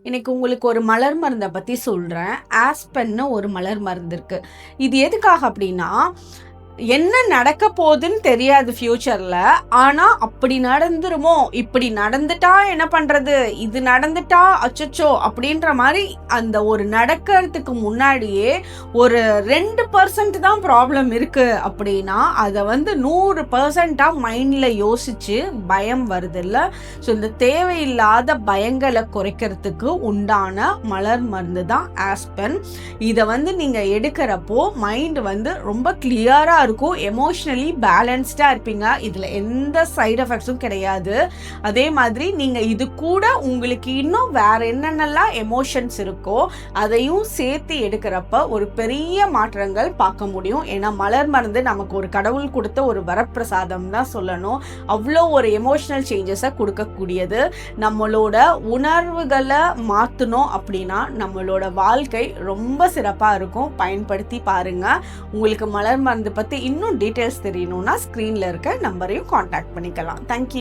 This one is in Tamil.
இன்னைக்கு உங்களுக்கு ஒரு மலர் மருந்தை பற்றி சொல்கிறேன். ஆஸ்பென்னு ஒரு மலர் மருந்து இருக்கு. இது எதுக்காக அப்படின்னா, என்ன நடக்க போகுதுன்னு தெரியாது ஃபியூச்சரில். ஆனால் அப்படி நடந்துருமோ, இப்படி நடந்துட்டா என்ன பண்ணுறது, இது நடந்துட்டா அச்சச்சோ அப்படின்ற மாதிரி அந்த ஒரு நடக்கிறதுக்கு முன்னாடியே ஒரு 2% தான் ப்ராப்ளம் இருக்குது அப்படின்னா அதை வந்து 100% மைண்டில் யோசித்து பயம் வருது இல்லை. ஸோ இந்த தேவையில்லாத பயங்களை குறைக்கிறதுக்கு உண்டான மலர் மருந்து தான் ஆஸ்பென். இதை வந்து நீங்கள் எடுக்கிறப்போ மைண்டு வந்து ரொம்ப கிளியராக இருக்கும், எமோஷ்னலி பேலன்ஸ்டாக இருப்பீங்க. இதில் எந்த சைடு எஃபெக்ட்ஸும் கிடையாது. அதே மாதிரி நீங்கள் இது கூட உங்களுக்கு இன்னும் வேற என்னென்னலாம் எமோஷன்ஸ் இருக்கோ அதையும் சேர்த்து எடுக்கிறப்ப ஒரு பெரிய மாற்றங்கள் பார்க்க முடியும். ஏன்னா மலர் மருந்து நமக்கு ஒரு கடவுள் கொடுத்த ஒரு வரப்பிரசாதம் தான் சொல்லணும். அவ்வளோ ஒரு எமோஷனல் சேஞ்சஸை கொடுக்கக்கூடியது. நம்மளோட உணர்வுகளை மாற்றணும் அப்படின்னா நம்மளோட வாழ்க்கை ரொம்ப சிறப்பாக இருக்கும். பயன்படுத்தி பாருங்கள். உங்களுக்கு மலர் மருந்து பற்றி இன்னும் டீட்டெயில்ஸ் தெரியணும்னா ஸ்க்ரீனில் இருக்க நம்பரையும் காண்டாக்ட் பண்ணிக்கலாம். தேங்க்யூ.